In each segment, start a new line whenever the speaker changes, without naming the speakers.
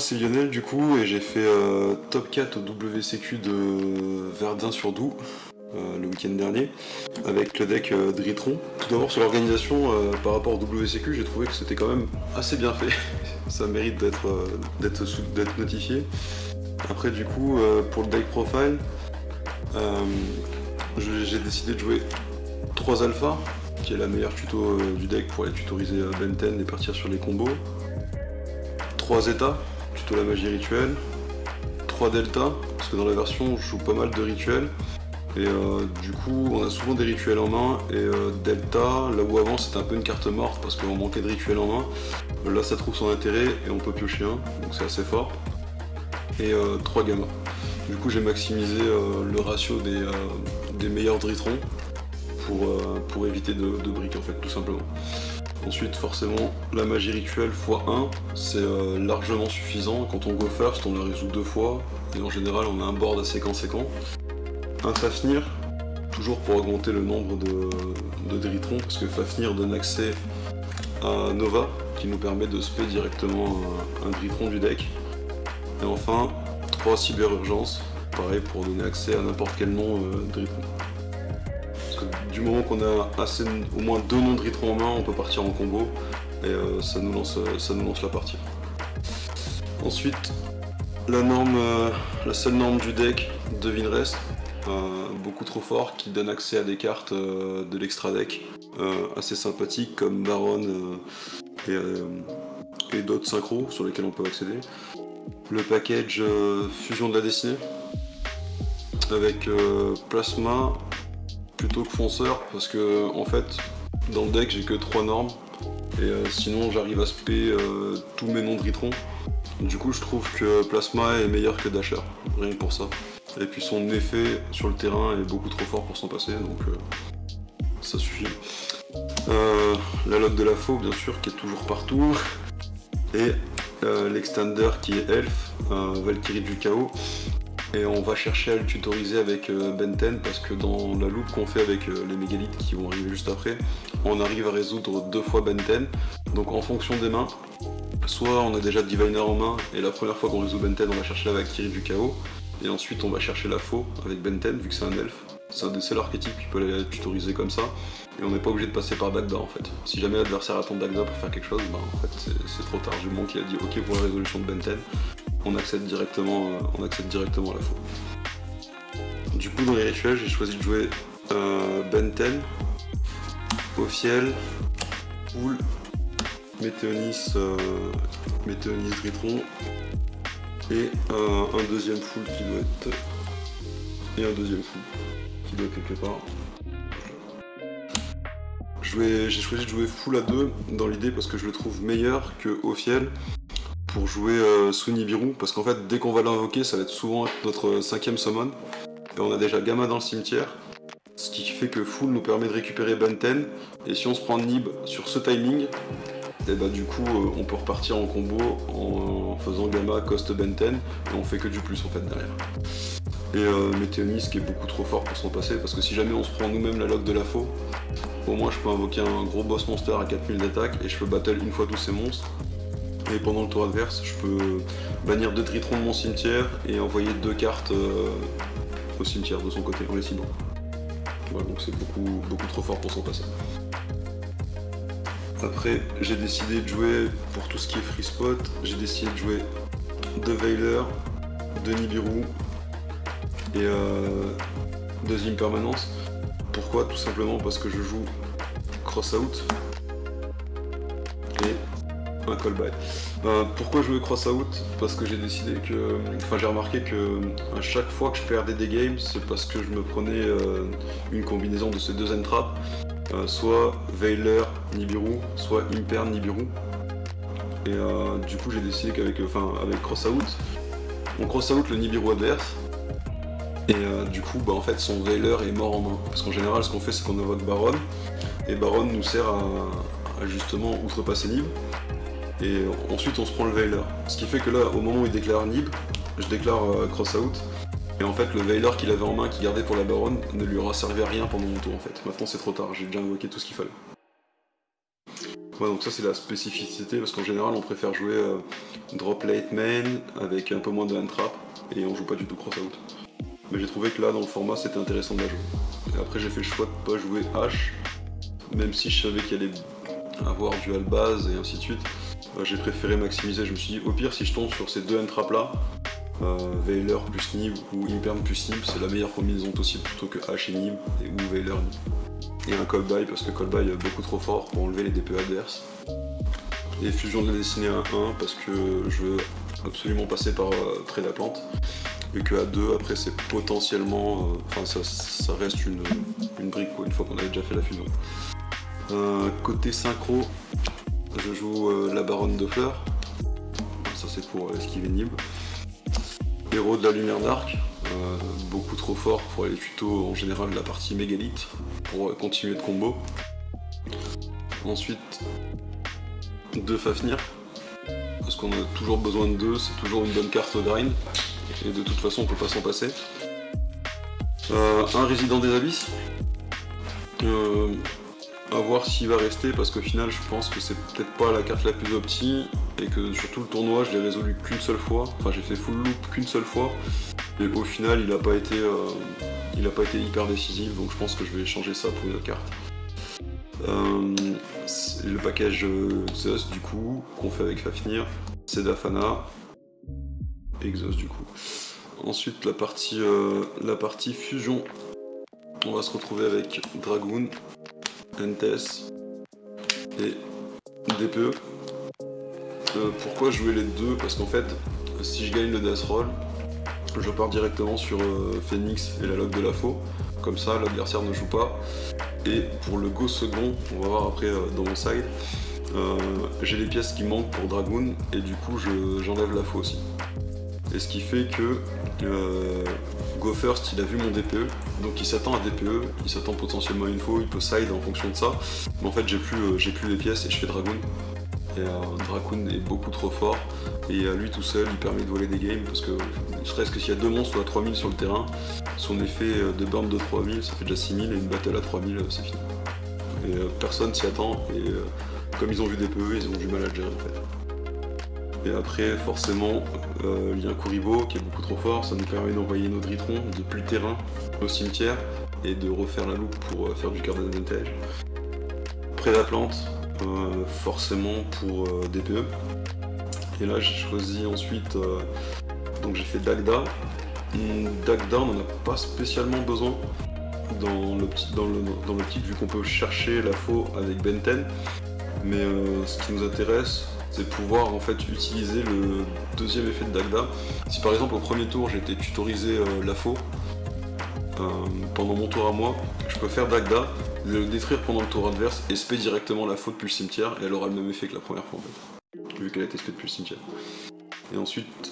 c'est Lionel du coup et j'ai fait top 4 au WCQ de Verdun sur Doubs le week-end dernier avec le deck Dritron. Tout d'abord sur l'organisation par rapport au WCQ, j'ai trouvé que c'était quand même assez bien fait. Ça mérite d'être notifié. Après du coup pour le deck profile, j'ai décidé de jouer 3 alpha, qui est la meilleure tuto du deck pour aller tutoriser Ben 10 et partir sur les combos. 3 Zeta, tuto la magie rituelle. 3 Delta, parce que dans la version je joue pas mal de rituels. Et du coup on a souvent des rituels en main, et Delta, là où avant c'était un peu une carte morte parce qu'on manquait de rituels en main, là ça trouve son intérêt et on peut piocher un, donc c'est assez fort. Et 3 Gamma. Du coup j'ai maximisé le ratio des meilleurs Dritrons pour éviter de briques en fait, tout simplement. Ensuite forcément la magie rituelle x1 c'est largement suffisant. Quand on go first on la résout 2 fois et en général on a un board assez conséquent. Un Fafnir, toujours pour augmenter le nombre de Dritrons, parce que Fafnir donne accès à Nova qui nous permet de spé directement un Dritron du deck. Et enfin 3 Cyberurgence, pareil pour donner accès à n'importe quel nom Dritron. Du moment qu'on a au moins 2 noms de Dritron en main, on peut partir en combo et ça nous lance la partie. Ensuite, la seule norme du deck, Devinerest, beaucoup trop fort, qui donne accès à des cartes de l'extra deck assez sympathiques comme Baron et d'autres synchros sur lesquels on peut accéder. Le package Fusion de la Destinée avec Plasma plutôt que fonceur, parce que en fait dans le deck j'ai que 3 normes et sinon j'arrive à spé tous mes noms de Dritron. Du coup je trouve que Plasma est meilleur que Dasher, rien que pour ça. Et puis son effet sur le terrain est beaucoup trop fort pour s'en passer, donc ça suffit. La lock de la faux bien sûr qui est toujours partout. Et l'extender qui est Elf, Valkyrie du chaos. Et on va chercher à le tutoriser avec Ben 10 parce que dans la loupe qu'on fait avec les mégalithes qui vont arriver juste après, on arrive à résoudre 2 fois Ben 10. Donc en fonction des mains, soit on a déjà Diviner en main et la première fois qu'on résout Ben 10 on va chercher la Valkyrie du chaos. Et ensuite on va chercher la faux avec Ben 10 vu que c'est un elfe. C'est un des seuls archétypes qui peut aller tutoriser comme ça. Et on n'est pas obligé de passer par Dagda en fait. Si jamais l'adversaire attend Dagda pour faire quelque chose, bah en fait c'est trop tard. Du moment qu'il a dit ok pour la résolution de Ben 10, on accède directement à la faux. Du coup dans les rituels j'ai choisi de jouer Ben 10, Ophiel, Pool, Météonis Dritron et un deuxième full qui doit être. Et un deuxième full qui doit être quelque part. J'ai choisi de jouer full à 2 dans l'idée parce que je le trouve meilleur que Ophiel pour jouer sous Nibiru, parce qu'en fait dès qu'on va l'invoquer ça va être souvent notre 5ème summon et on a déjà Gamma dans le cimetière, ce qui fait que full nous permet de récupérer Ben 10 et si on se prend Nib sur ce timing, et bah du coup on peut repartir en combo en faisant Gamma cost Ben 10 et on fait que du plus en fait derrière. Et Météonis qui est beaucoup trop fort pour s'en passer parce que si jamais on se prend nous-mêmes la lock de la faux, au moins je peux invoquer un gros boss monster à 4000 d'attaque et je peux battle une fois tous ces monstres. Et pendant le tour adverse, je peux bannir 2 Dritrons de mon cimetière et envoyer 2 cartes au cimetière de son côté en les ciblant. Voilà, donc c'est beaucoup trop fort pour s'en passer. Après, j'ai décidé de jouer, pour tout ce qui est free spot, j'ai décidé de jouer 2 Veiler, 2 Nibiru et 2 Impermanence. Pourquoi? Tout simplement parce que je joue Cross Out et un Callby. Pourquoi jouer Cross Out? Parce que j'ai décidé que. Enfin, j'ai remarqué que à chaque fois que je perdais des games, c'est parce que je me prenais une combinaison de ces 2 entraps. Soit Veiler Nibiru, soit Imper Nibiru. Et du coup j'ai décidé qu'avec avec Cross Out, on cross out le Nibiru adverse. Et du coup bah en fait son Veiler est mort en main. Parce qu'en général ce qu'on fait c'est qu'on invoque Baron. Et Baron nous sert à justement outrepasser Nib. Et ensuite on se prend le Veiler. Ce qui fait que là au moment où il déclare Nib, je déclare Cross Out. Et en fait le Veiler qu'il avait en main, qu'il gardait pour la Baronne, ne lui aura servi à rien pendant mon tour en fait. Maintenant c'est trop tard, j'ai déjà invoqué tout ce qu'il fallait. Ouais, donc ça c'est la spécificité, parce qu'en général on préfère jouer drop late main avec un peu moins de hand trap, et on joue pas du tout cross out. Mais j'ai trouvé que là dans le format c'était intéressant de la jouer. Et après j'ai fait le choix de pas jouer H, même si je savais qu'il allait avoir dual base et ainsi de suite. J'ai préféré maximiser, je me suis dit au pire si je tombe sur ces deux hand trap là, Veiler plus Nib ou Imperm plus Nib, c'est la meilleure combinaison possible plutôt que H et Nib ou Veiler Nib. Et un call buy parce que call buy est beaucoup trop fort pour enlever les DPE adverses. Et fusion de la destinée à 1 parce que je veux absolument passer par près de la plante. Et que à 2 après c'est potentiellement, ça reste une brique quoi, une fois qu'on avait déjà fait la fusion. Côté synchro, je joue la baronne de fleurs. Ça c'est pour esquiver Nib. Héros de la lumière d'arc, beaucoup trop fort pour les tutos en général de la partie mégalith, pour continuer de combo. Ensuite, 2 Fafnir, parce qu'on a toujours besoin de 2, c'est toujours une bonne carte au grind, et de toute façon on peut pas s'en passer. Un résident des abysses, à voir s'il va rester, parce qu'au final je pense que c'est peut-être pas la carte la plus opti, et que sur tout le tournoi je l'ai résolu qu'une seule fois, enfin j'ai fait full loop qu'une seule fois, et au final il a pas été hyper décisif, donc je pense que je vais changer ça pour une autre carte. Le package Zeus du coup, qu'on fait avec Fafnir, c'est Dafana, Exos du coup. Ensuite la partie fusion, on va se retrouver avec Dragoon, Entes et DPE. Pourquoi jouer les deux? Parce qu'en fait, si je gagne le Death Roll, je pars directement sur Phoenix et la lock de la faux. Comme ça, l'adversaire ne joue pas. Et pour le go second, on va voir après dans mon side, j'ai les pièces qui manquent pour Dragoon et du coup j'enlève la faux aussi. Et ce qui fait que Go First il a vu mon DPE, donc il s'attend à DPE, il s'attend potentiellement à une faux, il peut side en fonction de ça. Mais en fait j'ai plus les pièces et je fais Dragoon. Et Dragoon est beaucoup trop fort et à lui tout seul il permet de voler des games parce que ne serait-ce que s'il y a 2 monstres à 3000 sur le terrain, son effet de burn de 3000 ça fait déjà 6000 et une battle à 3000 c'est fini. Et personne s'y attend et comme ils ont vu des PE ils ont du mal à le gérer en fait. Et après forcément lien Kuribo qui est beaucoup trop fort, ça nous permet d'envoyer nos Dritrons depuis le terrain au cimetière et de refaire la loupe pour faire du card advantage. Près de la plante, forcément pour DPE. Et là j'ai choisi ensuite, donc j'ai fait Dagda. Dagda on n'en a pas spécialement besoin dans l'optique vu qu'on peut chercher la faux avec Benten. Mais ce qui nous intéresse c'est pouvoir en fait utiliser le deuxième effet de Dagda. Si par exemple au premier tour j'ai été tutorisé la faux, pendant mon tour à moi, je peux faire Dagda, le détruire pendant le tour adverse et spé directement la faute depuis le cimetière et elle aura le même effet que la première fois en fait, vu qu'elle a été spé depuis le cimetière. Et ensuite,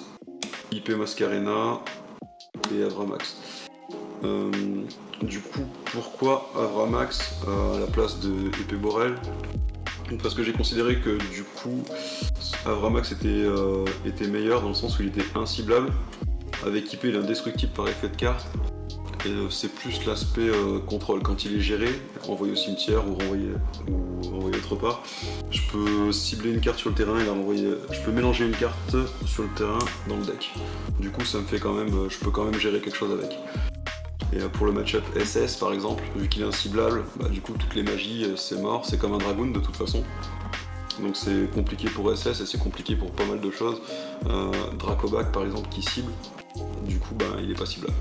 IP Mascarena et Avramax. Du coup, pourquoi Avramax à la place de épée Borel? Parce que j'ai considéré que du coup, Avramax était meilleur dans le sens où il était inciblable. Avec IP, il est indestructible par effet de carte. Et c'est plus l'aspect contrôle. Quand il est géré, renvoyé au cimetière ou renvoyé autre part, je peux cibler une carte sur le terrain et la renvoyer. Je peux mélanger une carte sur le terrain dans le deck. Du coup, ça me fait quand même, je peux quand même gérer quelque chose avec. Et pour le match-up SS par exemple, vu qu'il est inciblable, bah, du coup toutes les magies c'est mort, c'est comme un Dragoon de toute façon. Donc c'est compliqué pour SS et c'est compliqué pour pas mal de choses. Dracobac par exemple qui cible, du coup bah, il est pas ciblable.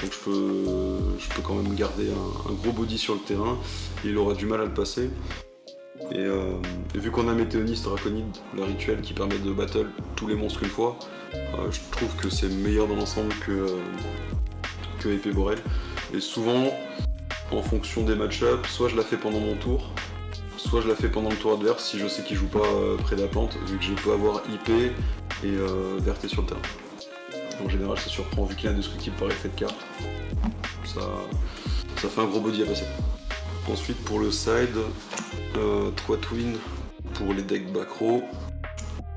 Donc je peux quand même garder un gros body sur le terrain, et il aura du mal à le passer. Et vu qu'on a Météonis Draconide, le rituel qui permet de battle tous les monstres une fois, je trouve que c'est meilleur dans l'ensemble que épée Borel. Et souvent, en fonction des match-ups, soit je la fais pendant mon tour, soit je la fais pendant le tour adverse si je sais qu'il joue pas près de la plante, vu que je peux avoir IP et Verté sur le terrain. En général ça surprend vu qu'il est indestructible par effet de carte. Ça fait un gros body à passer. Ensuite pour le side, 3 twins pour les decks back row,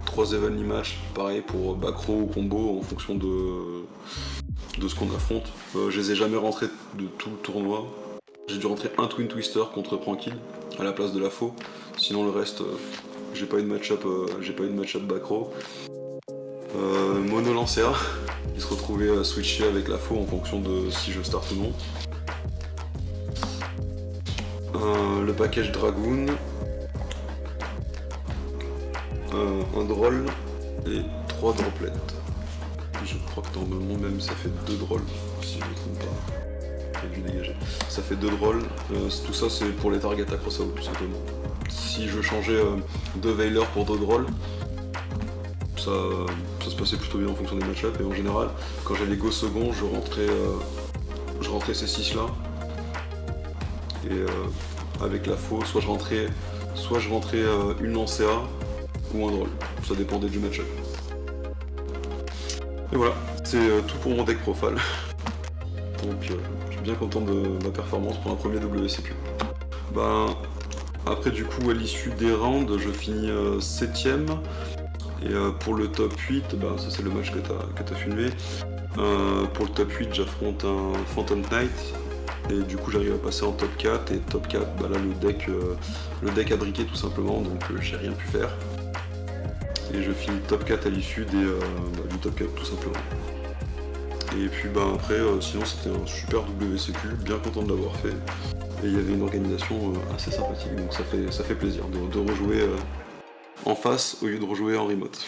3 Evenly match, pareil pour back row ou combo en fonction de ce qu'on affronte. Je les ai jamais rentrés de tout le tournoi. J'ai dû rentrer un Twin Twister contre Prankid à la place de la faux. Sinon le reste, j'ai pas eu de match-up back row. Mono Lancea, qui se retrouvait switché avec la faux en fonction de si je start ou non. Le package Dragoon. Un droll et 3 droplets. Je crois que normalement même ça fait 2 drolls, si je ne me trompe pas. J'ai dû dégager. Ça fait 2 drolls. Tout ça c'est pour les targets à crossout tout simplement. Si je changeais 2 Veiler pour 2 drolls, ça se passait plutôt bien en fonction des match-ups, et en général quand j'allais go second je rentrais ces 6 là. Et avec la faux, soit je rentrais une Lancea ou un drôle, ça dépendait du match-up. Et voilà, c'est tout pour mon deck profile. Donc je suis bien content de ma performance pour un premier WCQ. Ben, après du coup à l'issue des rounds, je finis 7ème. Et pour le top 8, ben, ça c'est le match que t'as filmé. Pour le top 8, j'affronte un Phantom Knight. Et du coup j'arrive à passer en top 4, et top 4, bah là le deck a briqué tout simplement, donc j'ai rien pu faire. Et je finis top 4 à l'issue du top 4 tout simplement. Et puis bah après, sinon c'était un super WCQ, bien content de l'avoir fait. Et il y avait une organisation assez sympathique, donc ça fait plaisir de rejouer en face au lieu de rejouer en remote.